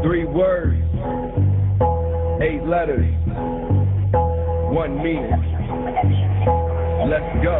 3 words, 8 letters, 1 meaning. Let's go.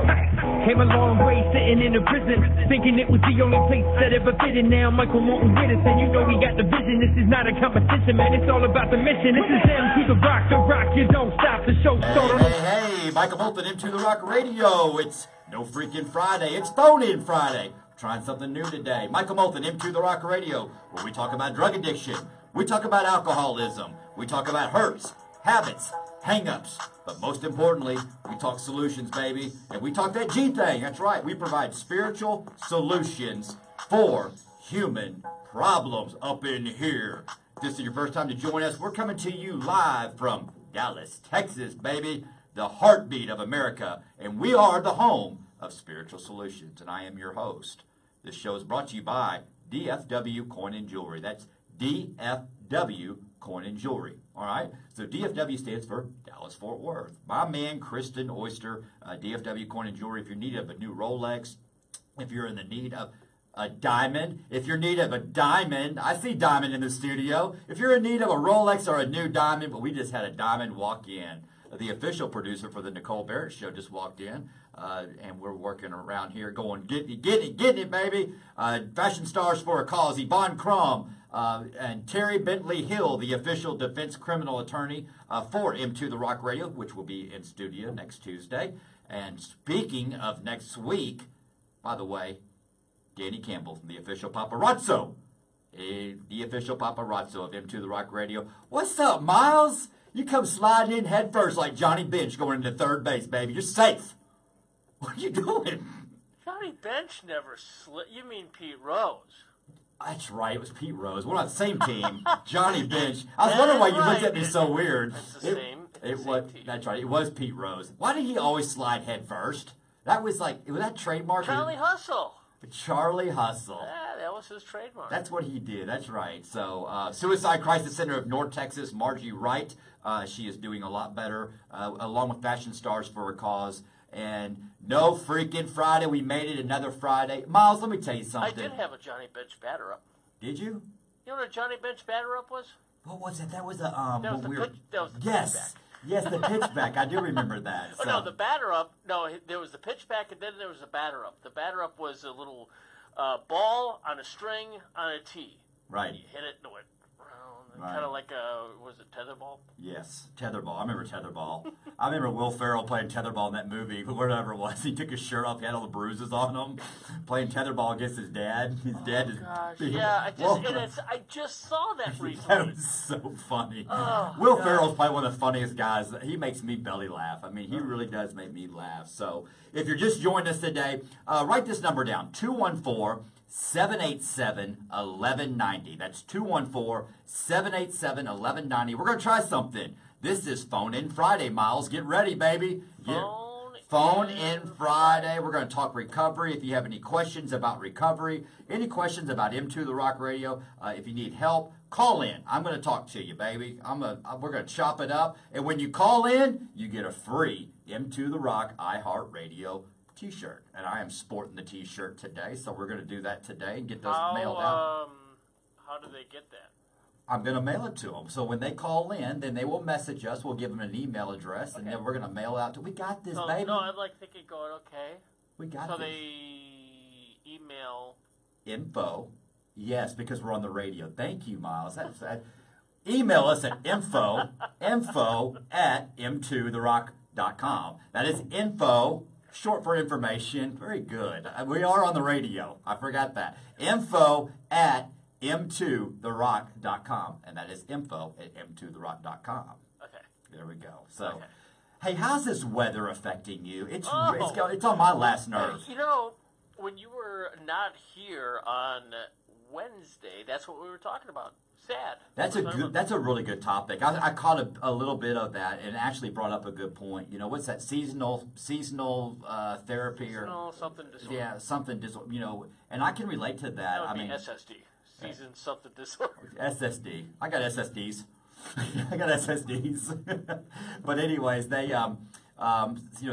Came a long way sitting in a prison, thinking it was the only place that ever fitted. Now Michael Molthan with us, and you know we got the vision. This is not a competition, man, it's all about the mission. This is M to the rock, you don't stop the show. Hey, Michael Molthan, M to the Rock Radio. It's no freaking Friday, it's phone-in Friday. Trying something new today. Michael Molthan, M to the Rock Radio, where we talk about drug addiction, we talk about alcoholism, we talk about hurts, habits, hang-ups, but most importantly, we talk solutions, baby, and we talk that G thing. That's right, we provide spiritual solutions for human problems up in here. If this is your first time to join us, we're coming to you live from Dallas, Texas, baby, the heartbeat of America, and we are the home of spiritual solutions, and I am your host. This show is brought to you by DFW Coin and Jewelry. That's DFW Coin and Jewelry. All right? So DFW stands for Dallas-Fort Worth. My man, Kristen Oyster, DFW Coin and Jewelry. If you're in need of a new Rolex, if you're in the need of a diamond, if you're in need of a diamond, I see diamond in the studio. If you're in need of a Rolex or a new diamond, but we just had a diamond walk in. The official producer for the Nicole Barrett Show just walked in, and we're working around here going, getting it, baby. Fashion Stars for a Cause, Yvonne Crum, and Terry Bentley Hill, the official defense criminal attorney for M2 The Rock Radio, which will be in studio next Tuesday. And speaking of next week, by the way, Danny Campbell, the official paparazzo, the official paparazzo of M2 The Rock Radio. What's up, Miles? You come sliding in head first like Johnny Bench going into third base, baby. You're safe. What are you doing? Johnny Bench never slid. You mean Pete Rose? That's right. It was Pete Rose. We're on the same team. Johnny Bench. I was wondering why you looked at me so weird. It's the same. It was. Team. That's right. It was Pete Rose. Why did he always slide head first? That was like, was that trademark? Charlie Hustle. Charlie Hustle. Yeah, that was his trademark. That's what he did. That's right. So, Suicide Crisis Center of North Texas, Margie Wright. She is doing a lot better, along with Fashion Stars for a Cause. And no freaking Friday. We made it another Friday. Miles, let me tell you something. I did have a Johnny Bench batter up. Did you? You know what a Johnny Bench batter up was? What was it? That was a That was the pitchback. Yes, the pitchback. I do remember that. Oh, no, the batter up. No, there was the pitchback, and then there was the batter up. The batter up was a little ball on a string on a tee. Right. And you hit it and it went round, Right. kind of like was it tetherball? Yes, tetherball. I remember tetherball. I remember Will Ferrell playing tetherball in that movie, whatever it was. He took his shirt off, he had all the bruises on him, playing tetherball against his dad. His dad is Gosh, big. yeah, I just saw that recently. That was so funny. Oh, Will God. Ferrell's probably one of the funniest guys. He makes me belly laugh. I mean, he really does make me laugh. So if you're just joining us today, write this number down, 214-787-1190. That's 214-787-1190. We're going to try something. This is Phone In Friday, Miles. Get ready, baby. Phone In Friday. We're going to talk recovery. If you have any questions about recovery, any questions about M2 The Rock Radio, if you need help, call in. I'm going to talk to you, baby. We're going to chop it up. And when you call in, you get a free M2 The Rock iHeartRadio T-shirt. And I am sporting the T-shirt today, so we're going to do that today and get those mailed out. How do they get that? I'm going to mail it to them. So when they call in, then they will message us. We'll give them an email address, and then we're going to mail it out to. We got this, baby. No, I'd like thinking going, okay. We got so this. So they email. Info. Yes, because we're on the radio. Thank you, Miles. Email us at info at m2therock.com. That is info, short for information. Very good. We are on the radio. I forgot that. Info at m2therock.com, and that is info at m2therock.com. Okay. There we go. So, Hey, how's this weather affecting you? It's on my last nerve. You know, when you were not here on Wednesday, that's what we were talking about. Sad. That's a really good topic. I caught a little bit of that and actually brought up a good point. You know, what's that seasonal therapy seasonal something disorder? Yeah, something disorder. You know, and I can relate to that. That would be SSD. Season something disorder. SSD. I got SSDs. But anyways, they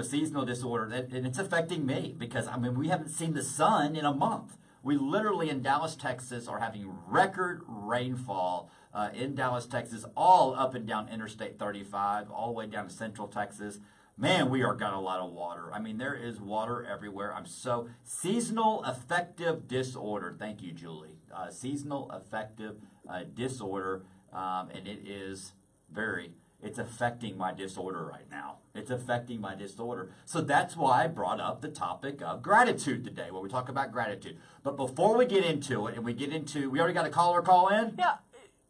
seasonal disorder, and it's affecting me because we haven't seen the sun in a month. We literally in Dallas, Texas, are having record rainfall. in Dallas, Texas, all up and down Interstate 35, all the way down to Central Texas. Man, we are got a lot of water. I mean, there is water everywhere. Seasonal affective disorder. Thank you, Julie. Seasonal affective disorder, and it is it's affecting my disorder right now. It's affecting my disorder. So that's why I brought up the topic of gratitude today, where we talk about gratitude. But before we get into it, we already got a caller call in? Yeah.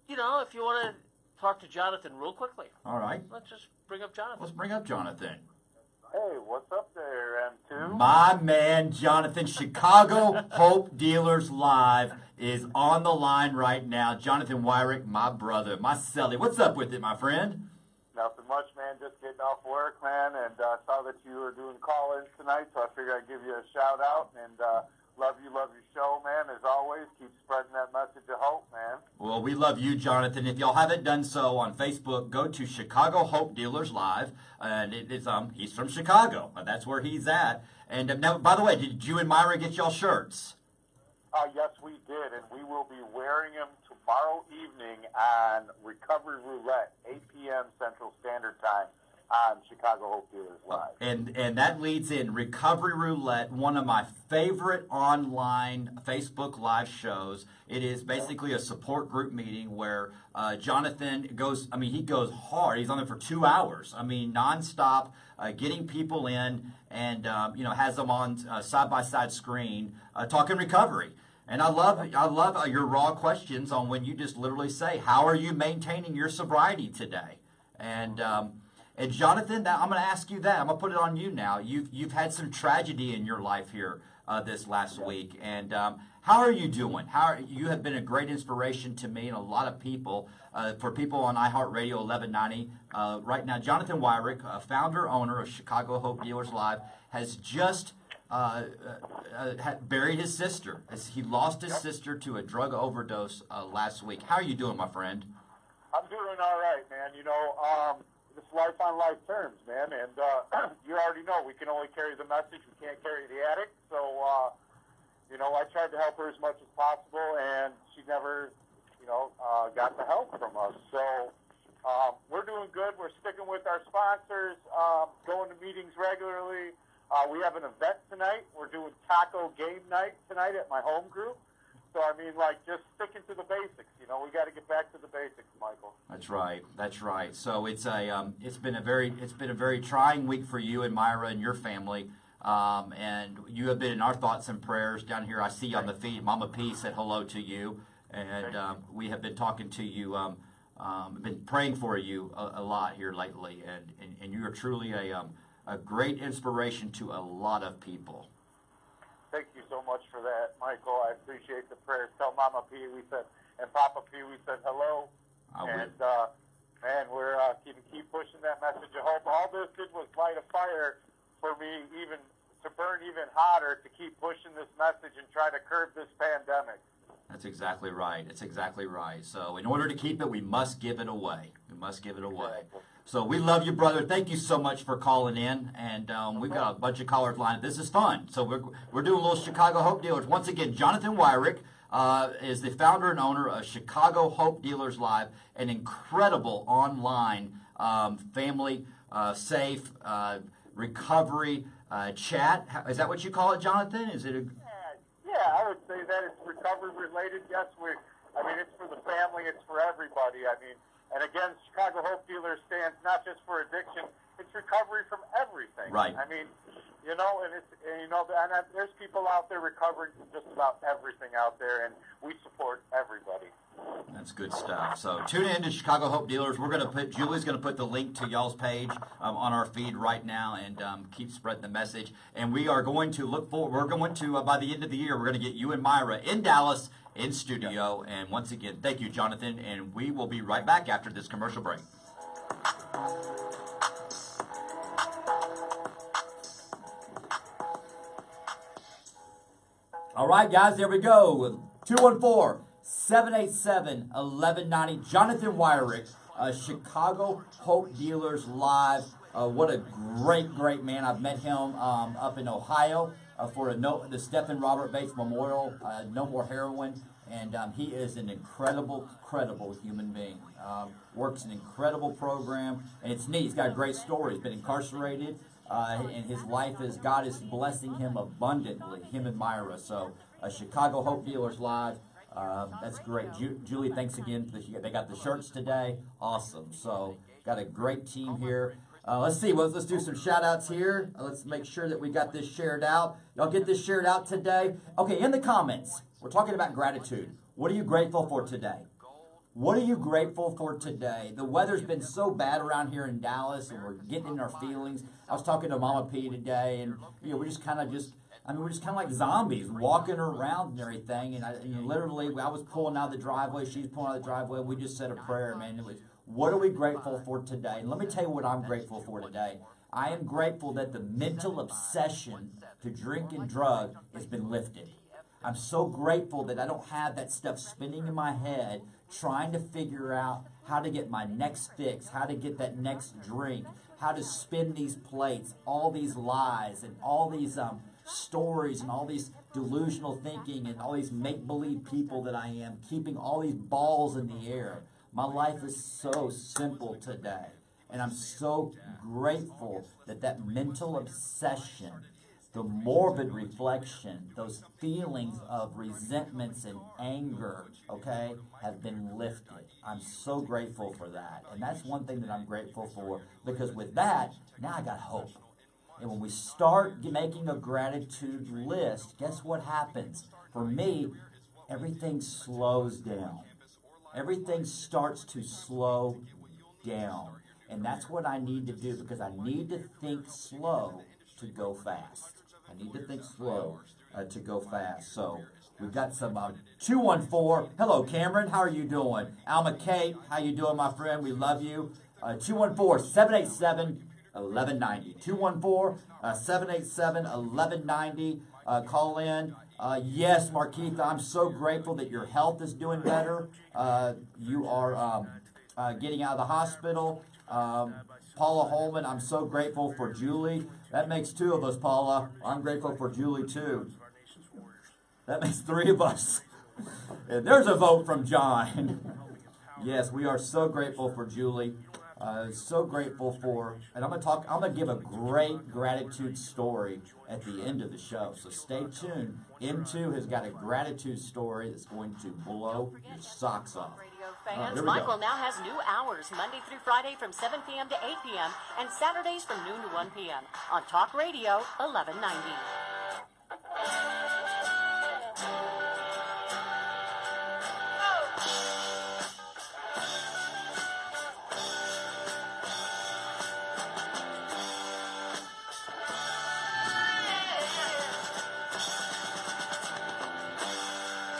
If you want to talk to Jonathan real quickly. All right. Let's just bring up Jonathan. Let's bring up Jonathan. Hey, what's up there, M2? My man, Jonathan, Chicago Hope Dealers Live is on the line right now. Jonathan Wyrick, my brother, my celly. What's up with it, my friend? Nothing much, man. Just getting off work, man, and saw that you were doing call-ins tonight, so I figured I'd give you a shout-out, and love your show, man, as always. Keep spreading that message of hope, man. Well, we love you, Jonathan. If y'all haven't done so on Facebook, go to Chicago Hope Dealers Live, and he's from Chicago. That's where he's at. And now, by the way, did you and Myra get y'all shirts? Yes, we did, and we will be wearing them tomorrow evening on Recovery Roulette, 8 p.m. Central Standard Time on Chicago Hope Dealers Live. And that leads in Recovery Roulette, one of my favorite online Facebook Live shows. It is basically a support group meeting where Jonathan goes, he goes hard. He's on there for 2 hours. Nonstop, getting people in and, has them on side-by-side screen, talking recovery. And I love your raw questions on when you just literally say, how are you maintaining your sobriety today? And Jonathan, I'm going to ask you that. I'm going to put it on you now. You've had some tragedy in your life here this last week. And how are you doing? You have been a great inspiration to me and a lot of people, for people on iHeartRadio 1190. Right now, Jonathan Wyrick, founder, owner of Chicago Hope Dealers Live, has just buried his sister. He lost his sister to a drug overdose last week. How are you doing, my friend? I'm doing all right, man. It's life on life terms, man. And you already know we can only carry the message. We can't carry the addict. So, I tried to help her as much as possible, and she never, got the help from us. So we're doing good. We're sticking with our sponsors, going to meetings regularly. We have an event tonight. We're doing taco game night tonight at my home group. So, just sticking to the basics. We got to get back to the basics, Michael. That's right. So it's been a very trying week for you and Myra and your family. And you have been in our thoughts and prayers down here. I see you on the feed. Mama P said hello to you. And we have been talking to you, been praying for you a lot here lately. And you are truly a great inspiration to a lot of people. Thank you so much for that, Michael. I appreciate the prayers. Tell Mama P and Papa P we said hello. Man, we're keep pushing that message of hope. All this did was light a fire for me, even to burn even hotter, to keep pushing this message and try to curb this pandemic. That's exactly right. It's exactly right. So in order to keep it, we must give it away. Exactly. So we love you, brother. Thank you so much for calling in. And we've got a bunch of callers lined up. This is fun. So we're doing a little Chicago Hope Dealers. Once again, Jonathan Wyrick is the founder and owner of Chicago Hope Dealers Live, an incredible online family safe recovery chat. Is that what you call it, Jonathan? Is it Yeah, I would say that it's recovery related. Yes, it's for the family, it's for everybody. And again, Chicago Hope Dealers stands not just for addiction, it's recovery from everything. Right. And there's people out there recovering from just about everything out there, and we support everybody. That's good stuff. So tune in to Chicago Hope Dealers. Julie's going to put the link to y'all's page on our feed right now, and keep spreading the message. And we are going to by the end of the year, we're going to get you and Myra in Dallas in studio. And once again, thank you, Jonathan. And we will be right back after this commercial break. All right, guys, there we go. 214-787-1190. Jonathan Wyrick, Chicago Hope Dealers Live. What a great man. I've met him up in Ohio for the Stephen Robert Bates Memorial, No More Heroin. And he is an incredible human being. Works an incredible program, and it's neat. He's got a great story. He's been incarcerated, and his life is, God is blessing him abundantly, him and Myra. So, Chicago Hope Dealers Live, that's great. Julie, thanks again. They got the shirts today. Awesome. So, got a great team here. Let's see. Let's do some shout-outs here. Let's make sure that we got this shared out. Y'all get this shared out today. Okay, in the comments, we're talking about gratitude. What are you grateful for today? What are you grateful for today? The weather's been so bad around here in Dallas, and we're getting in our feelings. I was talking to Mama P today, and we're just kind of like zombies walking around and everything. And literally, I was pulling out of the driveway. She's pulling out of the driveway. We just said a prayer, man. It was, what are we grateful for today? And let me tell you what I'm grateful for today. I am grateful that the mental obsession to drink and drug has been lifted. I'm so grateful that I don't have that stuff spinning in my head trying to figure out how to get my next fix, how to get that next drink, how to spin these plates, all these lies and all these stories and all these delusional thinking and all these make-believe people that I am, keeping all these balls in the air. My life is so simple today, and I'm so grateful that that mental obsession, the morbid reflection, those feelings of resentments and anger, okay, have been lifted. I'm so grateful for that. And that's one thing that I'm grateful for, because with that, now I got hope. And when we start making a gratitude list, guess what happens? For me, everything slows down. Everything starts to slow down. And that's what I need to do, because I need to think slow to go fast. I need to think slow to go fast. So we've got some 214. Hello, Cameron. How are you doing? Alma Kate, how you doing, my friend? We love you. 214-787-1190. 214-787-1190. Call in. Yes, Markeitha, I'm so grateful that your health is doing better. You are getting out of the hospital. Paula Holman, I'm so grateful for Julie. That makes two of us, Paula. I'm grateful for Julie, too. That makes three of us. And there's a vote from John. Yes, we are so grateful for Julie. So grateful for, and I'm gonna give a great gratitude story at the end of the show. So stay tuned. M2 has got a gratitude story that's going to blow your socks off. Fans, Michael now has new hours Monday through Friday from 7 p.m. to 8 p.m. and Saturdays from noon to 1 p.m. on Talk Radio 1190.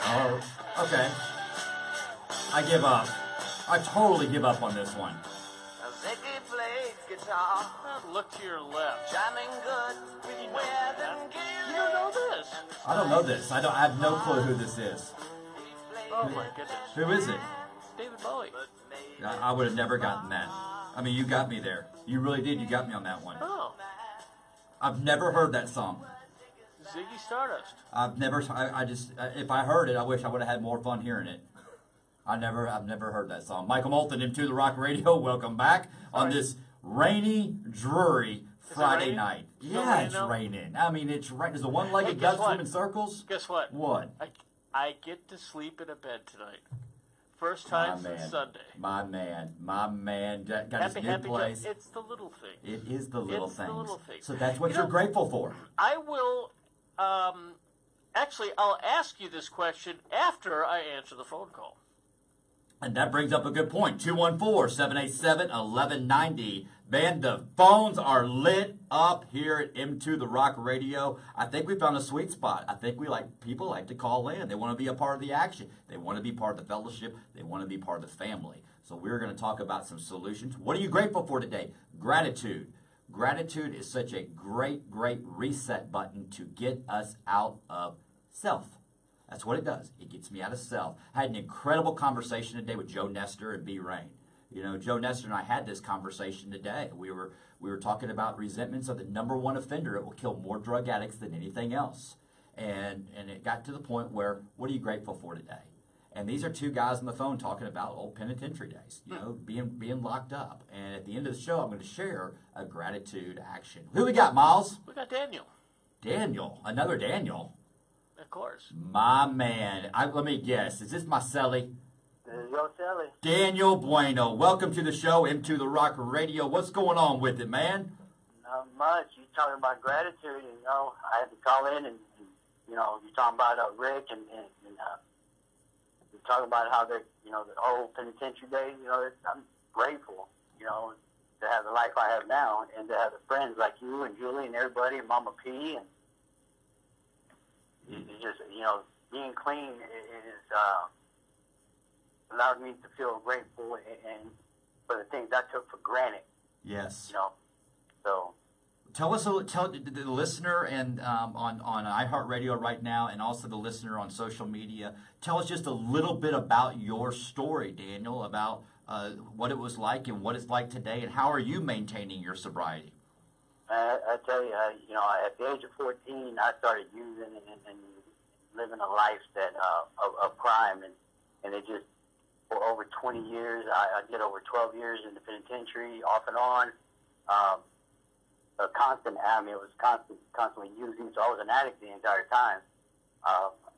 Oh, okay. I give up. I totally give up on this one. Ziggy plays guitar. Look to your left. Jamming good with You Weather don't know this. I don't know this. I have no clue who this is. Oh my goodness. Who is it? David Bowie. I would have never gotten that. I mean, you got me there. You really did. You got me on that one. Oh, I've never heard that song. Ziggy Stardust. I just, if I heard it, I wish I would have had more fun hearing it. I've never heard that song. Michael Molthan, Into the Rock Radio. Welcome back on this rainy, dreary Friday night. Yeah, it's raining. I mean, it's raining. There's a one-legged duck swimming in circles. Guess what? What? I get to sleep in a bed tonight. First time since Sunday. My man got his new place. It's the little thing. It is the little things. The little things. So that's what you're grateful for. I will, actually, I'll ask you this question after I answer the phone call. And that brings up a good point. 214-787-1190. Man, the phones are lit up here at M2 The Rock Radio. I think we found a sweet spot. I think people like to call in. They want to be a part of the action. They want to be part of the fellowship. They want to be part of the family. So we're going to talk about some solutions. What are you grateful for today? Gratitude. Gratitude is such a great reset button to get us out of self. That's what it does. It gets me out of self. I had an incredible conversation today with Joe Nestor and B. Rain. You know, Joe Nestor and I had this conversation today. We were talking about resentments are the number one offender. It will kill more drug addicts than anything else. And it got to the point where, what are you grateful for today? And these are two guys on the phone talking about old penitentiary days, you know, being locked up. And at the end of the show, I'm going to share a gratitude action. Who we got, Miles? We got Daniel. Daniel. Another Daniel. Of course. My man. Let me guess. Is this Marcelli? Yo, Sally. Daniel Bueno. Welcome to the show, Into the Rock Radio. What's going on with it, man? Not much. You talking about gratitude, and, you know, I had to call in and you know, you're talking about Rick and you're talking about how they, you know, the old penitentiary days, you know, I'm grateful, you know, to have the life I have now and to have the friends like you and Julie and everybody and Mama P, and it's just, you know, being clean is allowed me to feel grateful and for the things I took for granted. Yes. You know, so. Tell the listener and on iHeartRadio right now, and also the listener on social media. Tell us just a little bit about your story, Daniel, about what it was like and what it's like today, and how are you maintaining your sobriety? I tell you, you know, at the age of 14, I started using and living a life that of crime, and it just for over 20 years. I did over 12 years in the penitentiary, off and on. A constant, I mean, it was constantly using, so I was an addict the entire time.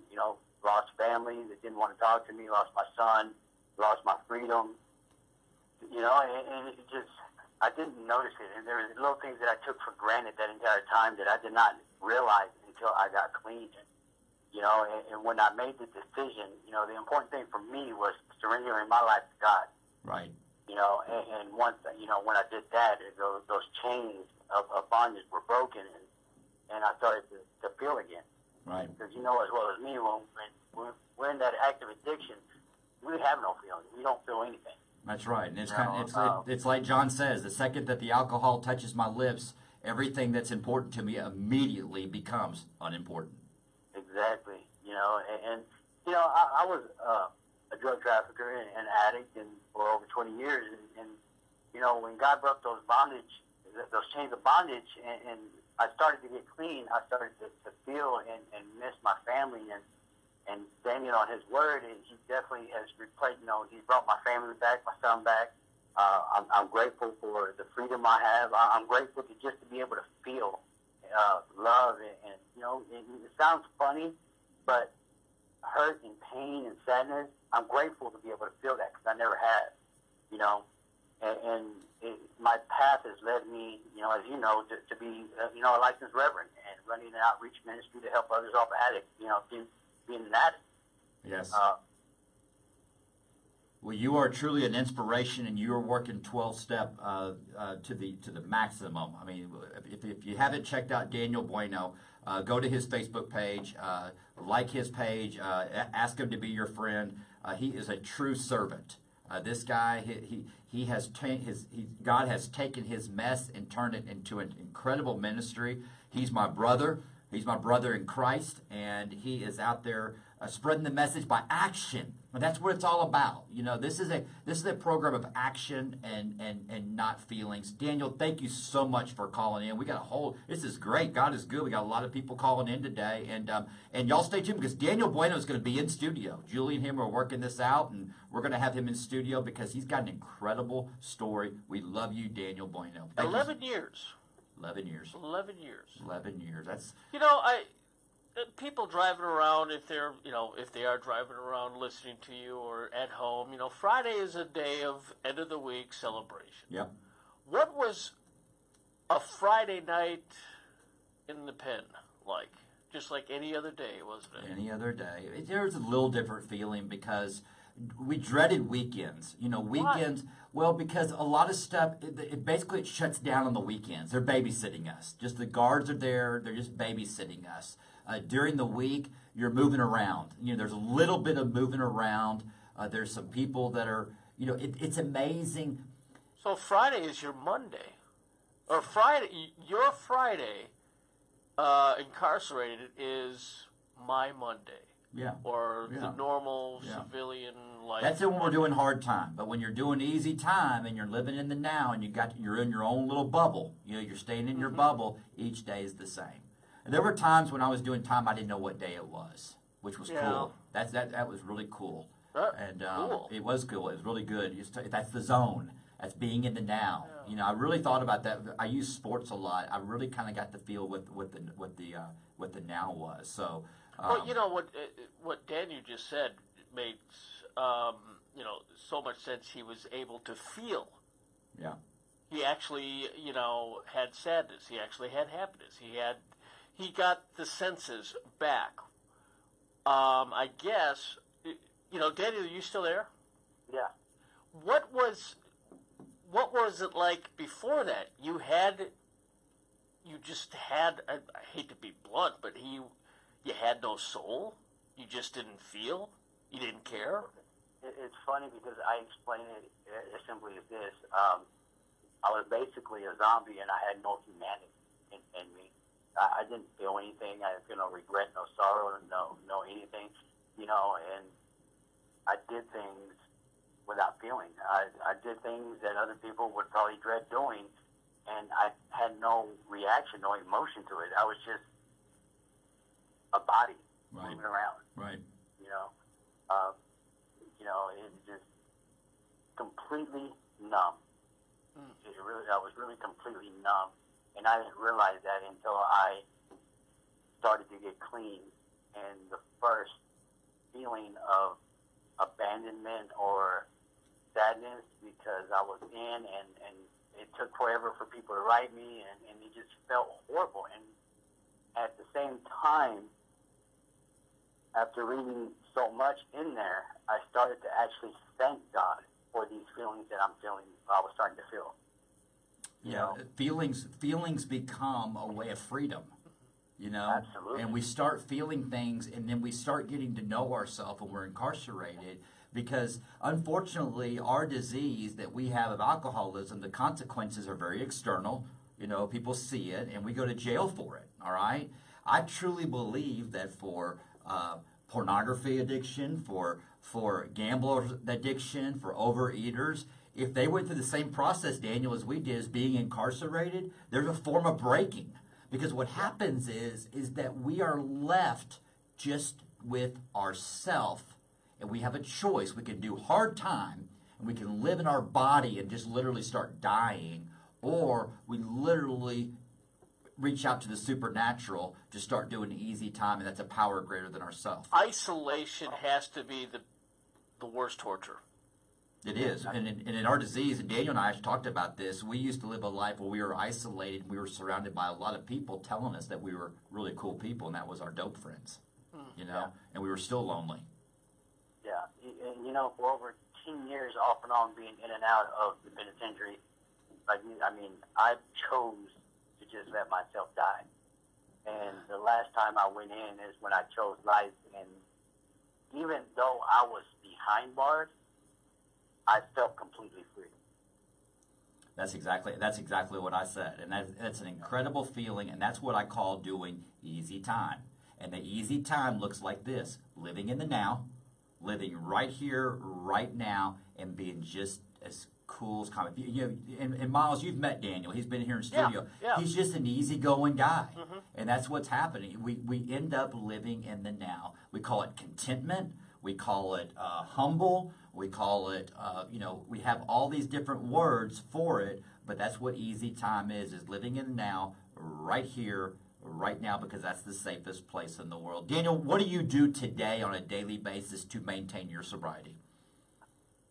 You know, lost family that didn't want to talk to me, lost my son, lost my freedom, you know, and it just, I didn't notice it. And there were little things that I took for granted that entire time that I did not realize until I got clean. You know, and when I made the decision, you know, the important thing for me was surrendering my life to God. Right. You know, and once, you know, when I did that, those chains of bondage were broken, and I started to feel again. Right. Because you know as well as me, when we're in that active addiction, we have no feeling. We don't feel anything. That's right, and it's like John says: the second that the alcohol touches my lips, everything that's important to me immediately becomes unimportant. Exactly. You know, and you know, I was a drug trafficker and addict, and for over 20 years, and you know, when God broke those chains of bondage, and I started to get clean, I started to feel and miss my family, and Daniel on his word, and he definitely has replaced, you know, he brought my family back, my son back. I'm grateful for the freedom I have. I'm grateful to be able to feel love, and you know, it sounds funny, but hurt and pain and sadness, I'm grateful to be able to feel that because I never have, you know, and my path has led me, you know, as you know, to be, you know, a licensed reverend and running an outreach ministry to help others off addict, you know, being an addict. Yes. Well, you are truly an inspiration, and you are working 12-step to the maximum. I mean, if you haven't checked out Daniel Bueno, go to his Facebook page, like his page, ask him to be your friend. He is a true servant. This guy, God has taken his mess and turned it into an incredible ministry. He's my brother. He's my brother in Christ, and he is out there spreading the message by action. And that's what it's all about. You know, this is a program of action and not feelings. Daniel, thank you so much for calling in. We got this is great. God is good. We got a lot of people calling in today, and y'all stay tuned because Daniel Bueno is going to be in studio. Julie and him are working this out, and we're going to have him in studio because he's got an incredible story. We love you, Daniel Bueno. 11 years. 11 years. 11 years. 11 years. That's, you know, people driving around, if they are driving around listening to you or at home, you know, Friday is a day of end of the week celebration. Yep. What was a Friday night in the pen like? Just like any other day, wasn't it? Any other day. There's a little different feeling because we dreaded weekends. You know, weekends. Why? Well, because a lot of stuff, it shuts down on the weekends. They're babysitting us. Just the guards are there. They're just babysitting us. During the week, you're moving around. You know, there's a little bit of moving around. There's some people that are, you know, it's amazing. So Friday is your Monday. Or your Friday incarcerated is my Monday. Yeah. Or the normal civilian life. That's it when we're doing hard time. But when you're doing easy time and you're living in the now and you're in your own little bubble, you know, you're staying in your bubble, each day is the same. And there were times when I was doing time I didn't know what day it was, which was cool. That was really cool. And cool. it was cool. It was really good. That's the zone. That's being in the now. Yeah. You know, I really thought about that. I use sports a lot. I really kind of got the feel what the now was. So, Well, you know what Daniel just said makes you know, so much sense. He was able to feel. yeah, He actually, you know, had sadness. He actually had happiness. He got the senses back. I guess, you know, Daniel, are you still there? Yeah. What was it like before that? You just had, I hate to be blunt, but you had no soul? You just didn't feel? You didn't care? It's funny because I explain it as simply as this. I was basically a zombie, and I had no humanity in me. I didn't feel anything. I didn't feel no regret, no sorrow, no anything, you know, and I did things without feeling. I did things that other people would probably dread doing, and I had no reaction, no emotion to it. I was just a body moving around. right. You know, it just completely numb. I was really completely numb, and I didn't realize that until I started to get clean. And the first feeling of abandonment or sadness, because I was in, and it took forever for people to write me, and it just felt horrible. And at the same time, after reading so much in there, I started to actually thank God for these feelings that I was starting to feel. You know? Feelings become a way of freedom. You know, Absolutely. And we start feeling things, and then we start getting to know ourselves when we're incarcerated. Because unfortunately, our disease that we have of alcoholism, the consequences are very external. You know, people see it, and we go to jail for it. All right. I truly believe that for pornography addiction, for gambler addiction, for overeaters, if they went through the same process, Daniel, as we did, as being incarcerated, there's a form of breaking. Because what happens is that we are left just with ourself, and we have a choice. We can do hard time, and we can live in our body and just literally start dying, or we literally reach out to the supernatural to start doing easy time, and that's a power greater than ourselves. Isolation has to be the worst torture. It is. And in our disease, and Daniel and I talked about this, we used to live a life where we were isolated, and we were surrounded by a lot of people telling us that we were really cool people, and that was our dope friends, you know, and we were still lonely. Yeah, and you know, for over 10 years off and on being in and out of the penitentiary, I chose to just let myself die. And the last time I went in is when I chose life, and even though I was behind bars, I felt completely free. That's exactly what I said, and that's an incredible feeling, and that's what I call doing easy time. And the easy time looks like this: living in the now, living right here, right now, and being just as cool as common. And Miles, you've met Daniel. He's been here in studio. Yeah. He's just an easygoing guy, and that's what's happening. We end up living in the now. We call it contentment. We call it humble. We call it, we have all these different words for it, but that's what easy time is living in the now, right here, right now, because that's the safest place in the world. Daniel, what do you do today on a daily basis to maintain your sobriety?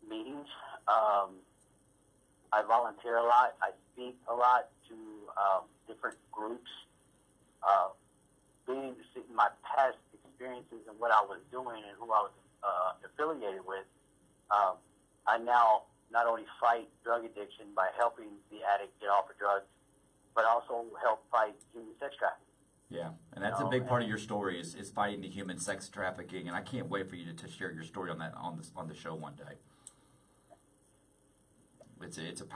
Meetings. I volunteer a lot. I speak a lot to different groups. Being my past experiences and what I was doing and who I was affiliated with, I now not only fight drug addiction by helping the addict get off of drugs, but also help fight human sex trafficking. Yeah, and that's a big part of your story is fighting the human sex trafficking, and I can't wait for you to share your story on that on the show one day. It's a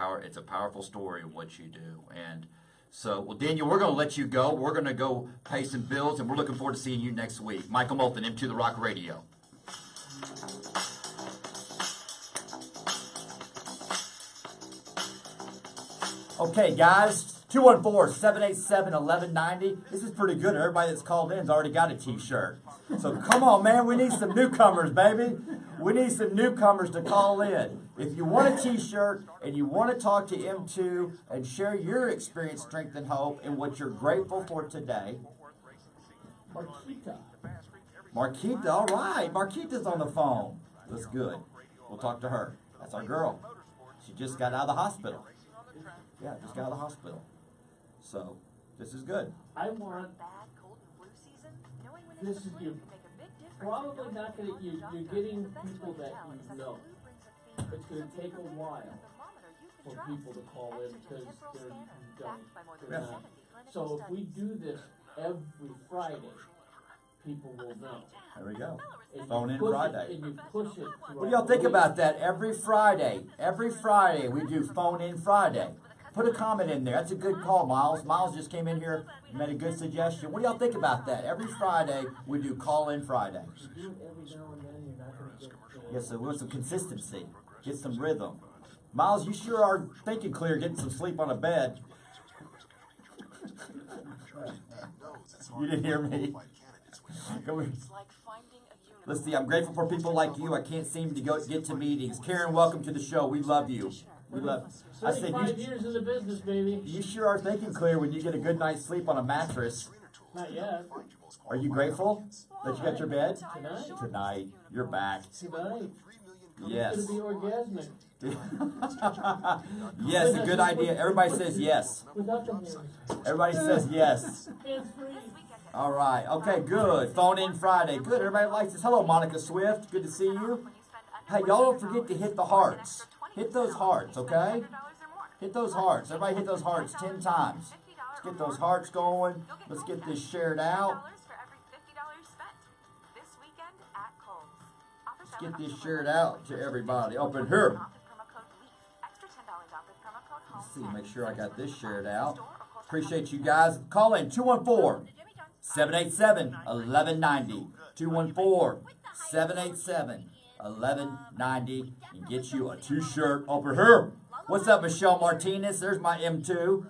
powerful story of what you do. And so, well, Daniel, we're going to let you go. We're going to go pay some bills, and we're looking forward to seeing you next week. Michael Molthan, Into the Rock Radio. Okay, guys, 214-787-1190. This is pretty good. Everybody that's called in has already got a T-shirt. So come on, man. We need some newcomers, baby. We need some newcomers to call in. If you want a t-shirt and you want to talk to M2 and share your experience, strength, and hope and what you're grateful for today. Marquita, all right. Marquita's on the phone. That's good. We'll talk to her. That's our girl. She just got out of the hospital. Yeah, just got out of the hospital. So, this is good. I want, this is, you're probably not going to, you're getting people that you know. It's going to take a while for people to call in because they're not. So if we do this every Friday, people will know. There we go. Phone in Friday. And you push it. What do y'all think about that? Every Friday we do phone in Friday. Put a comment in there. That's a good call, Miles. Miles just came in here and made a good suggestion. What do y'all think about that? Every Friday we do call in Friday. Yes, so we want some consistency. Get some rhythm. Miles, you sure are thinking clear, getting some sleep on a bed. You didn't hear me. Come here. Let's see, I'm grateful for people like you. I can't seem to get to meetings. Karen, welcome to the show. We love you. We love. I said, 35 years in the business, baby. You sure are thinking clear when you get a good night's sleep on a mattress. Not yet. Are you grateful that you got your bed? Tonight. Tonight. You're back. Tonight. Yes. It's going to be orgasmic. Yes, a good idea. Everybody says yes. Without the hands. Everybody says yes. Hands free. All right. Okay, good. Phone in Friday. Good. Everybody likes this. Hello, Monica Swift. Good to see you. Hey, y'all don't forget to hit the hearts. Hit those hearts, okay? Hit those hearts. Everybody hit those hearts 10 times. Let's get those hearts going. Let's get this shared out. Let's get this shared out to everybody. Open here. Let's see, make sure I got this shared out. Appreciate you guys. Call in 214-787-1190. 214-787-1190 and get you a t-shirt over here. What's up, Michelle Martinez? There's my M2.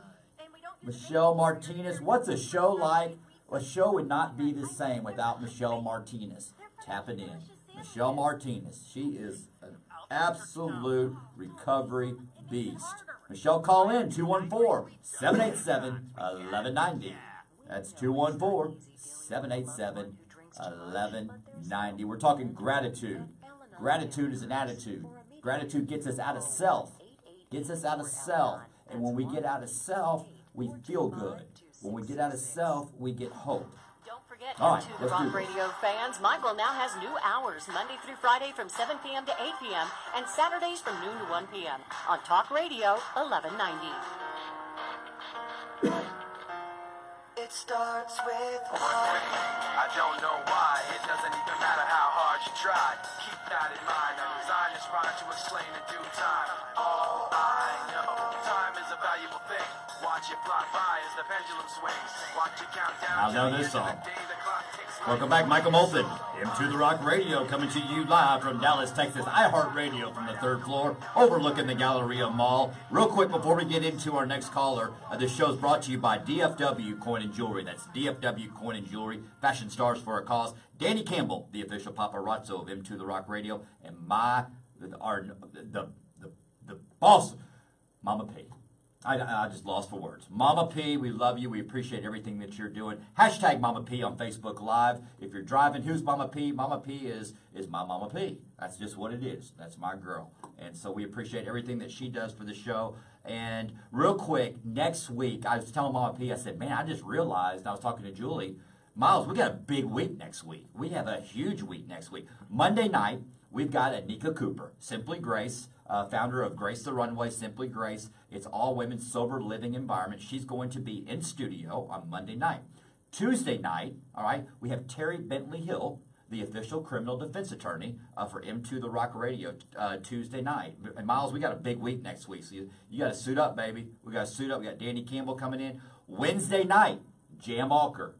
Michelle Martinez. What's a show like? A show would not be the same without Michelle Martinez. Tap it in. Michelle Martinez. She is an absolute recovery beast. Michelle, call in 214-787-1190. That's 214-787-1190. We're talking gratitude. Gratitude is an attitude. Gratitude gets us out of self. Gets us out of self. And when we get out of self, we feel good. When we get out of self, we get hope. Don't forget, All right, to let's Rock do this. Radio fans, Michael now has new hours, Monday through Friday from 7 p.m. to 8 p.m. and Saturdays from noon to 1 p.m. on Talk Radio 1190. It starts with one. I don't know why. It doesn't even matter how hard you try. Keep that in mind. I designed this rhyme to explain in due time. All I know, time is a valuable thing. Watch it fly by as the pendulum swings. Watch it count down. I know this song. Welcome back, Michael Molthan. M2 The Rock Radio coming to you live from Dallas, Texas. iHeartRadio from the 3rd floor overlooking the Galleria Mall. Real quick before we get into our next caller, this show is brought to you by DFW Coin and Jewelry. That's DFW Coin and Jewelry. Fashion stars for a cause. Danny Campbell, the official paparazzo of M2 The Rock Radio, and the boss, Mama P. I just lost for words. Mama P, we love you. We appreciate everything that you're doing. Hashtag Mama P on Facebook Live. If you're driving, who's Mama P? Mama P is my Mama P. That's just what it is. That's my girl. And so we appreciate everything that she does for the show. And real quick, next week, I was telling Mama P, I said, man, I just realized, I was talking to Julie, Miles, we got a big week next week. We have a huge week next week. Monday night, we've got Anika Cooper, Simply Grace, founder of Grace the Runway, Simply Grace. It's all women's sober living environment. She's going to be in studio on Monday night. Tuesday night, all right, we have Terry Bentley Hill, the official criminal defense attorney for M2 The Rock Radio Tuesday night. And Miles, we got a big week next week, so you got to suit up, baby. We got to suit up. We got Danny Campbell coming in. Wednesday night, Jam Alker,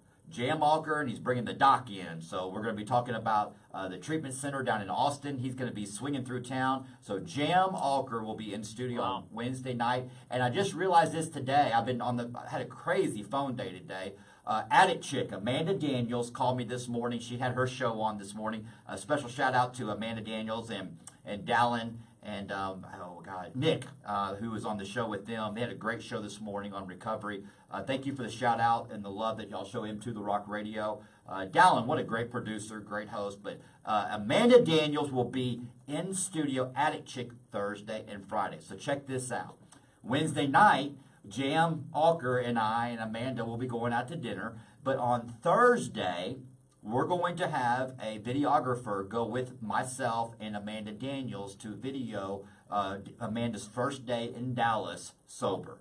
and he's bringing the doc in. So we're going to be talking about the treatment center down in Austin. He's going to be swinging through town. So Jam Alker will be in studio on Wednesday night. And I just realized this today. I had a crazy phone day today. Addict Chick, Amanda Daniels, called me this morning. She had her show on this morning. A special shout out to Amanda Daniels and Dallin and Nick, who was on the show with them. They had a great show this morning on recovery. Thank you for the shout out and the love that y'all show him to the Rock Radio. Dallin, what a great producer, great host. But Amanda Daniels will be in studio Addict Chick Thursday and Friday. So check this out. Wednesday night, Jam Alker and I and Amanda will be going out to dinner. But on Thursday, we're going to have a videographer go with myself and Amanda Daniels to video Amanda's first day in Dallas sober.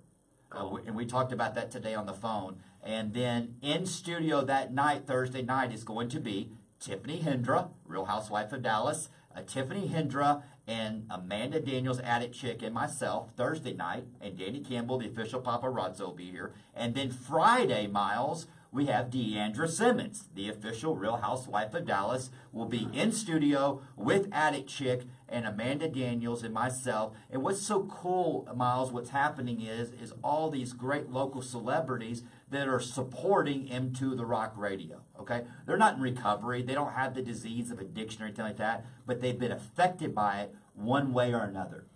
And we talked about that today on the phone. And then in studio that night, Thursday night, is going to be Tiffany Hendra, Real Housewife of Dallas, Tiffany Hendra and Amanda Daniels, Addict Chick, and myself Thursday night. And Danny Campbell, the official paparazzo, will be here. And then Friday, Miles, we have Deandra Simmons, the official Real Housewife of Dallas, will be in studio with Addict Chick and Amanda Daniels and myself. And what's so cool, Miles, what's happening is all these great local celebrities that are supporting M2 The Rock Radio, okay? They're not in recovery. They don't have the disease of addiction or anything like that, but they've been affected by it one way or another.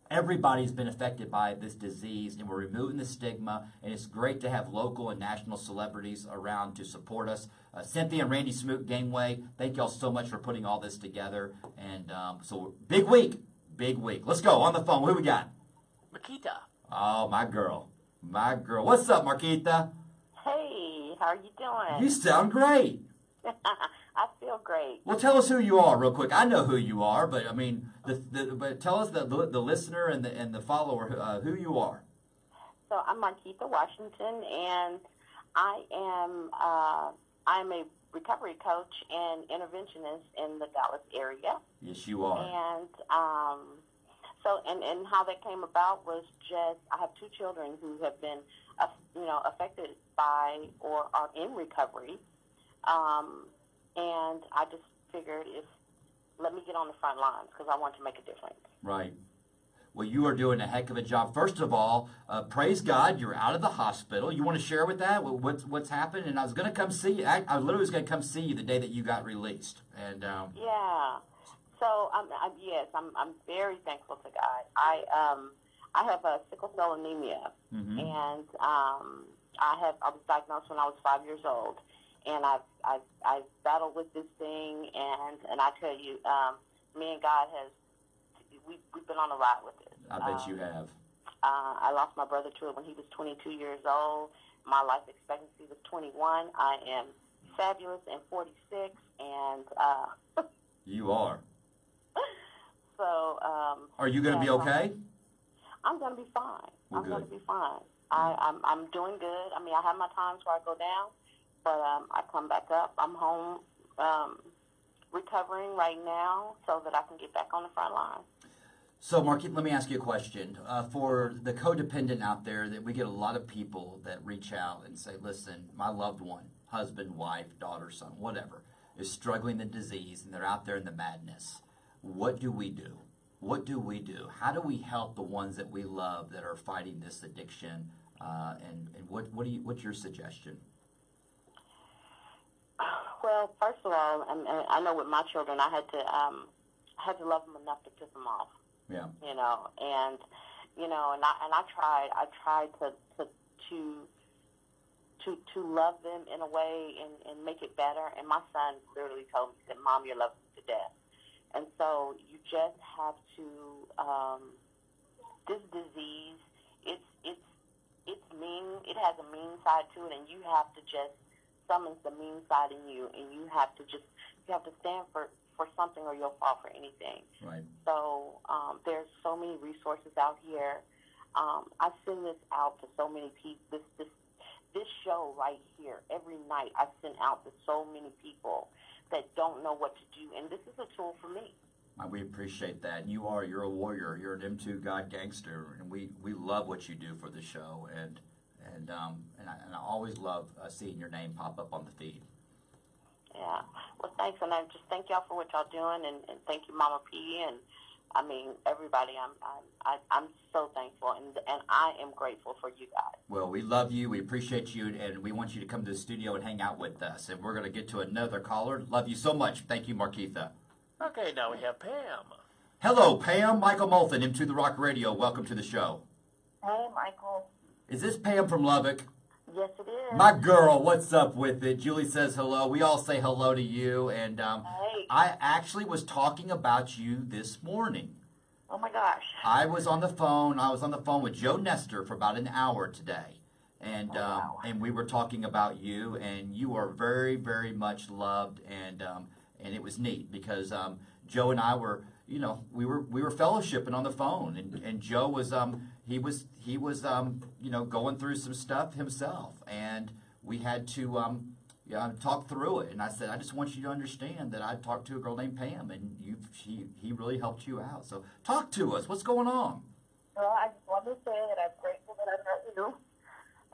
Everybody's been affected by this disease, and we're removing the stigma, and it's great to have local and national celebrities around to support us. Cynthia and Randy Smoot, Gameway, thank y'all so much for putting all this together. And so big week. Let's go. On the phone, who we got? Makita. Oh, my girl. What's up, Marquita? Hey, how are you doing? You sound great. I feel great. Well, tell us who you are real quick. I know who you are, but I mean, but tell us the listener and the follower who you are. So I'm Marquita Washington, and I'm a recovery coach and interventionist in the Dallas area. Yes, you are. And and how that came about was just I have two children who have been affected by or are in recovery. And I just figured let me get on the front lines because I want to make a difference. Right. Well, you are doing a heck of a job. First of all, praise God, you're out of the hospital. You want to share with that what's happened? And I was going to come see you. I literally was going to come see you the day that you got released. And yeah. So I'm very thankful to God. I have a sickle cell anemia, mm-hmm. and I was diagnosed when I was 5 years old. And I've battled with this thing, and I tell you, me and God we've been on a ride with it. I bet you have. I lost my brother to it when he was 22 years old. My life expectancy was 21. I am fabulous and 46, and you are. So. Are you going to be okay? I'm going to be fine. Well, I'm going to be fine. I'm doing good. I mean, I have my times where I go down. But I come back up. I'm home recovering right now so that I can get back on the front line. So, Marquette, let me ask you a question. For the codependent out there, that we get a lot of people that reach out and say, listen, my loved one, husband, wife, daughter, son, whatever, is struggling with the disease, and they're out there in the madness. What do we do? What do we do? How do we help the ones that we love that are fighting this addiction? And what's your suggestion? Well, first of all, I know with my children, I had to love them enough to piss them off. Yeah. And I tried to love them in a way and make it better. And my son literally told me, he said, "Mom, you love them to death." And so you just have to. This disease, it's mean. It has a mean side to it, and you have to just summons the mean side in you, and you have to stand for something, or you'll fall for anything. Right. So there's so many resources out here. I send this out to so many people. This show right here, every night, I send out to so many people that don't know what to do, and this is a tool for me. We appreciate that. And you're a warrior. You're an M2 God gangster, and we love what you do for the show. And I always love seeing your name pop up on the feed. Yeah. Well, thanks, and I just thank y'all for what y'all doing, and thank you, Mama P, and I mean, everybody. I'm so thankful, and I am grateful for you guys. Well, we love you. We appreciate you, and we want you to come to the studio and hang out with us. And we're going to get to another caller. Love you so much. Thank you, Markeitha. Okay, now we have Pam. Hello, Pam. Michael Molthan, Into the Rock Radio. Welcome to the show. Hey, Michael. Is this Pam from Lubbock? Yes, it is. My girl, what's up with it? Julie says hello. We all say hello to you. And Hey. I actually was talking about you this morning. Oh my gosh. I was on the phone. I was on the phone with Joe Nestor for about an hour today. And wow. and we were talking about you, and you are very, very much loved, and it was neat because Joe and I were, you know, we were fellowshipping on the phone, and Joe was he was you know, going through some stuff himself, and we had to talk through it. And I said, I just want you to understand that I talked to a girl named Pam, and he really helped you out. So talk to us. What's going on? Well, I just wanted to say that I'm grateful that I met you,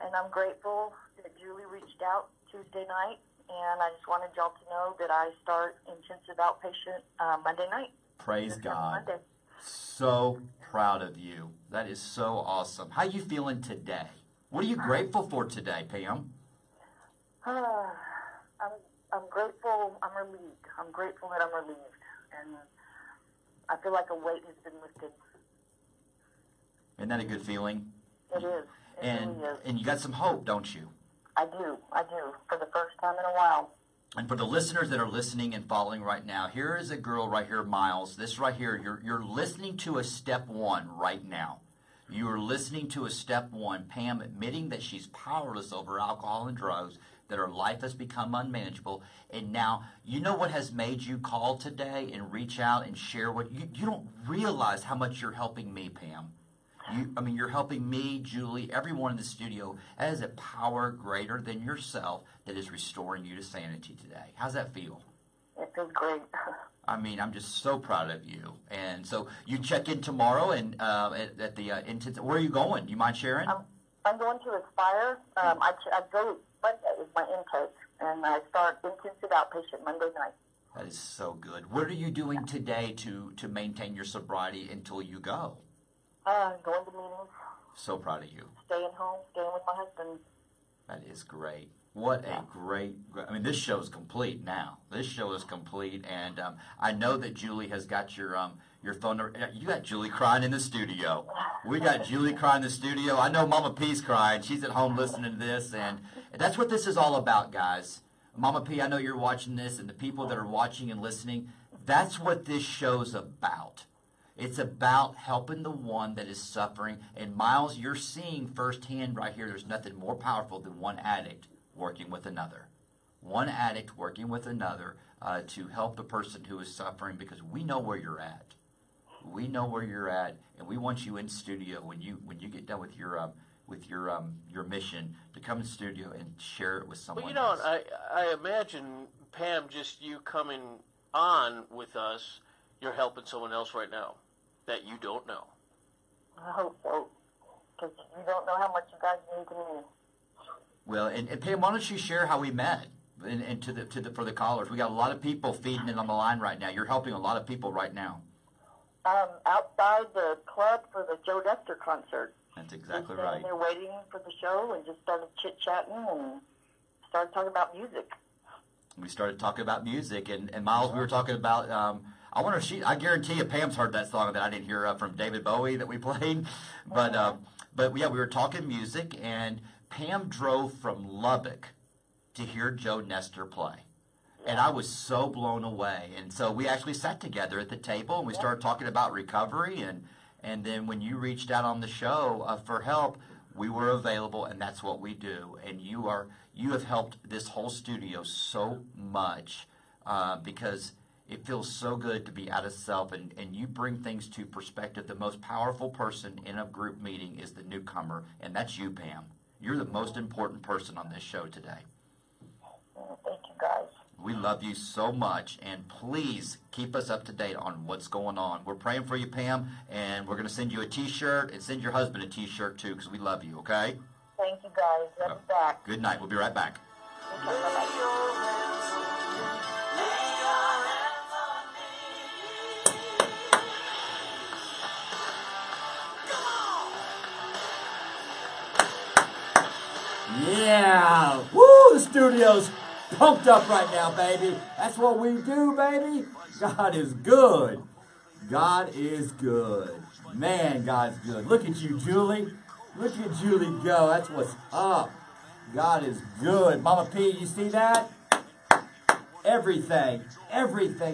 and I'm grateful that Julie reached out Tuesday night, and I just wanted y'all to know that I start intensive outpatient Monday night. Praise God. Monday. So proud of you. That is so awesome. How you feeling today? What are you grateful for today, Pam? I'm grateful. I'm relieved. I'm grateful that I'm relieved, and I feel like a weight has been lifted. Isn't that a good feeling? It is. It And really is. and you got some hope, don't you? I do, for the first time in a while. And for the listeners that are listening and following right now, here is a girl right here, Miles. This right here, you're listening to a step one right now. You are listening to a step one, Pam admitting that she's powerless over alcohol and drugs, that her life has become unmanageable. And now, you know what has made you call today and reach out and share what you don't realize how much you're helping me, Pam. You're helping me, Julie, everyone in the studio. That is a power greater than yourself that is restoring you to sanity today. How's that feel? It feels great. I mean, I'm just so proud of you. And so you check in tomorrow and at the intensive. Where are you going? You mind sharing? I'm going to Aspire. I go Monday is my intake, and I start intensive outpatient Monday night. That is so good. What are you doing today to maintain your sobriety until you go? Going to meetings. So proud of you. Staying home, staying with my husband. That is great. What a great, I mean, this show is complete now. This show is complete, and I know that Julie has got your phone number. You got Julie crying in the studio. We got Julie crying in the studio. I know Mama P's crying. She's at home listening to this, and that's what this is all about, guys. Mama P, I know you're watching this, and the people that are watching and listening, that's what this show's about. It's about helping the one that is suffering. And Miles, you're seeing firsthand right here, there's nothing more powerful than one addict working with another. One addict working with another to help the person who is suffering, because we know where you're at. We know where you're at, and we want you in studio when you get done with your mission to come in studio and share it with someone Well, else. I imagine, Pam, just you coming on with us, you're helping someone else right now that you don't know. I hope so, because you don't know how much you guys mean to me. Well, and Pam, why don't you share how we met? And for the callers, we got a lot of people feeding in on the line right now. You're helping a lot of people right now. Outside the club for the Joe Nestor concert. That's exactly just right. They're waiting for the show and just started chit-chatting and started talking about music. We started talking about music, and Miles, we were talking about. I guarantee you, Pam's heard that song that I didn't hear from David Bowie that we played, but yeah, we were talking music, and Pam drove from Lubbock to hear Joe Nestor play. And I was so blown away. And so we actually sat together at the table, and we started talking about recovery. And then when you reached out on the show for help, we were available, and that's what we do. And you have helped this whole studio so much because it feels so good to be out of self, and you bring things to perspective. The most powerful person in a group meeting is the newcomer, and that's you, Pam. You're the most important person on this show today. Thank you, guys. We love you so much, and please keep us up to date on what's going on. We're praying for you, Pam, and we're going to send you a T-shirt, and send your husband a T-shirt, too, because we love you, okay? Thank you, guys. Love you back. Good night. We'll be right back. Okay, bye-bye. Yeah! Woo! The studio's pumped up right now, baby. That's what we do, baby. God is good. God is good. Man, God's good. Look at you, Julie. Look at Julie go. That's what's up. God is good. Mama P, you see that? Everything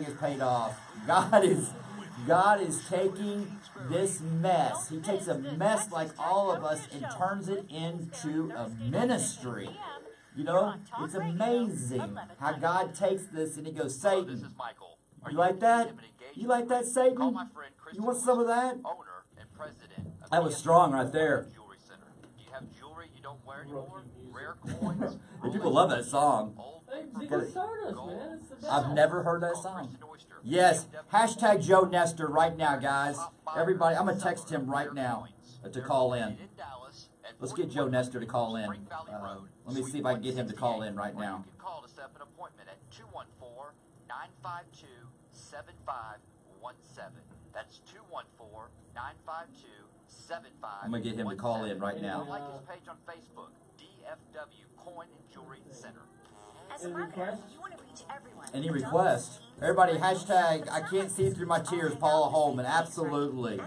is paid off. God is taking this mess. He takes a mess like all of us and turns it into a ministry. You know, it's amazing how God takes this and he goes, Satan, you like that? You like that, Satan? You want some of that? That was strong right there. And people love that song. I've never heard that song. Yes, hashtag Joe Nestor right now, guys. Everybody, I'm going to text him right now to call in. Let's get Joe Nestor to call in. Let me see if I can get him to call in right now. Call to set up an appointment at 214-952-7517. That's 214-952-7517. I'm going to get him to call in right now. Like his page on Facebook, DFW Coin and Jewelry Center. As a mother, you want to reach everyone. Any requests? Everybody, hashtag I can't see through my tears, Paula Holman. Absolutely.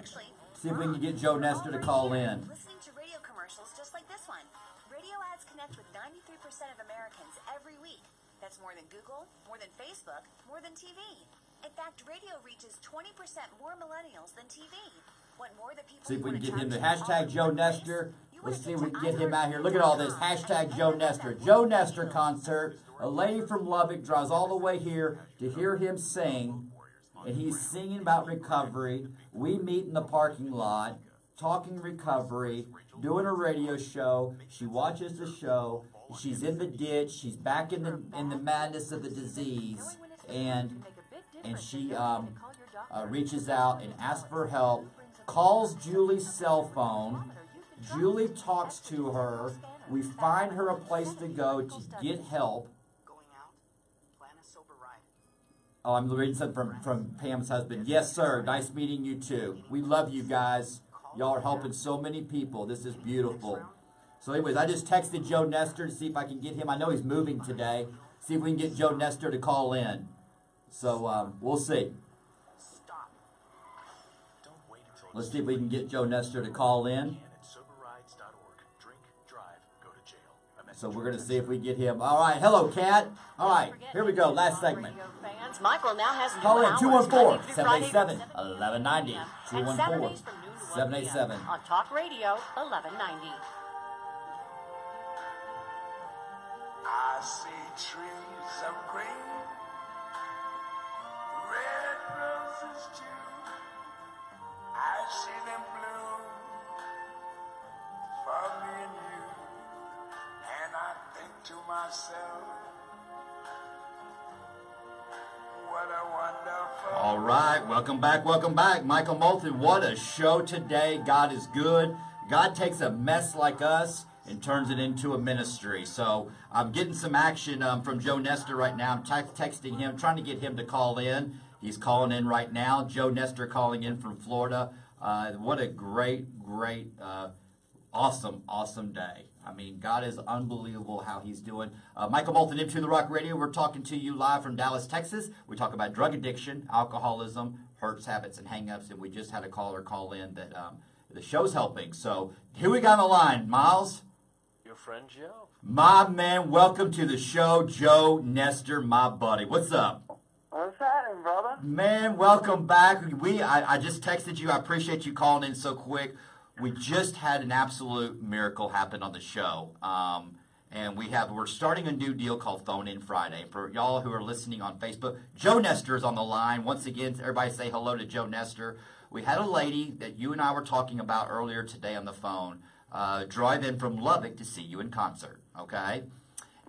See if we can get Joe Nestor to call in. Listening to radio commercials just like this one. Radio ads connect with 93% of Americans every week. That's more than Google, more than Facebook, more than TV. In fact, radio reaches 20% more millennials than TV. Want more the people See if we can get him to charge hashtag Joe Nestor. Let's see if we can get him out here. Look at all this. Hashtag Joe Nestor. Joe Nestor concert. A lady from Lubbock drives all the way here to hear him sing. And he's singing about recovery. We meet in the parking lot, talking recovery, doing a radio show. She watches the show. She's in the ditch. She's back in the madness of the disease. And she reaches out and asks for help. Calls Julie's cell phone. Julie talks to her. We find her a place to go to get help. Oh, I'm reading something from Pam's husband. Yes, sir. Nice meeting you too. We love you guys. Y'all are helping so many people. This is beautiful. So anyways, I just texted Joe Nestor to see if I can get him. I know he's moving today. See if we can get Joe Nestor to call in. So we'll see. Let's see if we can get Joe Nestor to call in. So we're going to see if we get him. All right. Hello, Kat. All right. Here we go. Last segment. Michael now has Call in 214-787-1190. 214-787. On Talk Radio 1190. I see trees of green, red roses too. I see them bloom for me and you, and I think to myself, what a wonderful. All right. Welcome back. Welcome back. Michael Molthan. What a show today. God is good. God takes a mess like us and turns it into a ministry. So I'm getting some action from Joe Nestor right now. I'm texting him, trying to get him to call in. He's calling in right now. Joe Nestor calling in from Florida. What a great, awesome day. I mean, God is unbelievable how he's doing. Michael Molthan, Into the Rock Radio. We're talking to you live from Dallas, Texas. We talk about drug addiction, alcoholism, hurts, habits, and hang-ups. And we just had a caller call in that the show's helping. So here we got on the line, Miles. Your friend Joe. My man, welcome to the show, Joe Nestor, my buddy. What's up? What's happening, brother? Man, welcome back. I just texted you. I appreciate you calling in so quick. We just had an absolute miracle happen on the show. And we're starting a new deal called Phone In Friday. For y'all who are listening on Facebook, Joe Nestor is on the line. Once again, everybody say hello to Joe Nestor. We had a lady that you and I were talking about earlier today on the phone drive in from Lubbock to see you in concert, okay?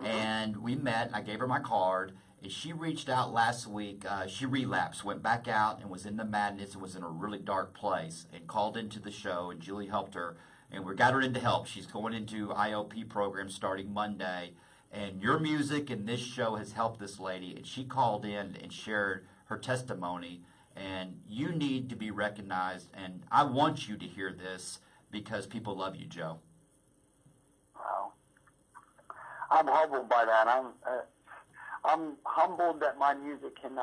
And we met. I gave her my card. And she reached out last week. She relapsed, went back out, and was in the madness and was in a really dark place and called into the show, and Julie helped her. And we got her into help. She's going into IOP program starting Monday. And your music and this show has helped this lady. And she called in and shared her testimony. And you need to be recognized. And I want you to hear this because people love you, Joe. Wow. I'm humbled by that. I'm humbled that my music can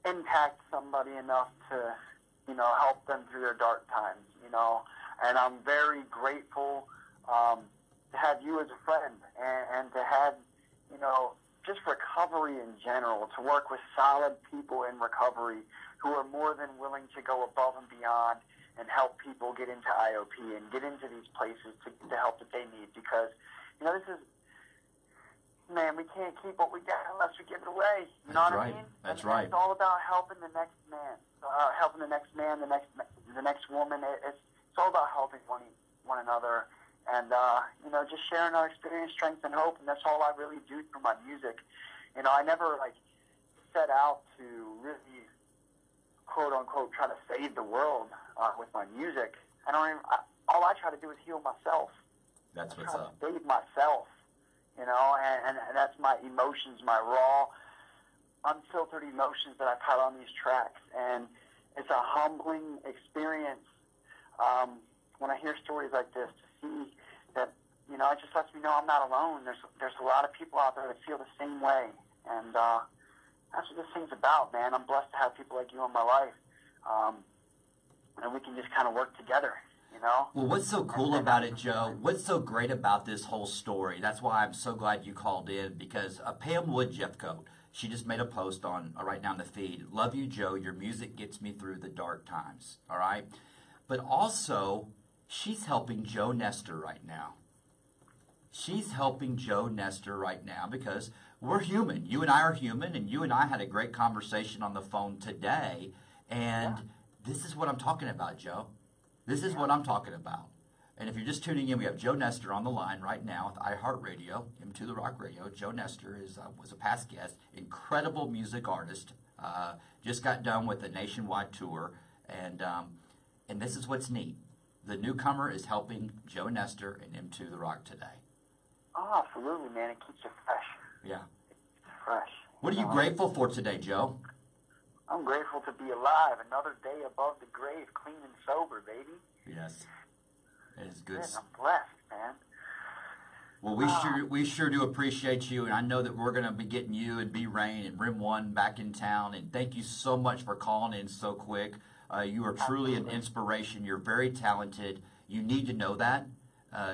impact somebody enough to, help them through their dark times, And I'm very grateful to have you as a friend and to have, just recovery in general, to work with solid people in recovery who are more than willing to go above and beyond and help people get into IOP and get into these places to get the help that they need. Because, this is, man, we can't keep what we got unless we give it away. You know what I mean? That's and right. It's all about helping the next man, the next woman. It's all about helping one another. And, just sharing our experience, strength, and hope, and that's all I really do through my music. I never, set out to really, quote-unquote, try to save the world with my music. All I try to do is heal myself. That's what's up. Save myself, and that's my emotions, my raw, unfiltered emotions that I put on these tracks. And it's a humbling experience when I hear stories like this to see that, it just lets me know I'm not alone. There's a lot of people out there that feel the same way. And that's what this thing's about, man. I'm blessed to have people like you in my life. And we can just kind of work together, Well, what's so cool about it, Joe? What's so great about this whole story? That's why I'm so glad you called in, because Pam Wood Jeffcoat, she just made a post on right now in the feed. Love you, Joe. Your music gets me through the dark times. All right? But also, she's helping Joe Nestor right now. She's helping Joe Nestor right now because we're human. You and I are human, and you and I had a great conversation on the phone today. And this is what I'm talking about, Joe. This is what I'm talking about. And if you're just tuning in, we have Joe Nestor on the line right now with iHeartRadio, Into the Rock Radio. Joe Nestor was a past guest, incredible music artist. Just got done with a nationwide tour, and this is what's neat. The newcomer is helping Joe Nestor and Into the Rock today. Oh, absolutely, man. It keeps you fresh. Yeah. Fresh. What are you grateful for today, Joe? I'm grateful to be alive. Another day above the grave, clean and sober, baby. Yes. It is good. Man, I'm blessed, man. Well, we sure do appreciate you, and I know that we're going to be getting you and B Rain and Rim One back in town. And thank you so much for calling in so quick. You are truly an inspiration. You're very talented. You need to know that.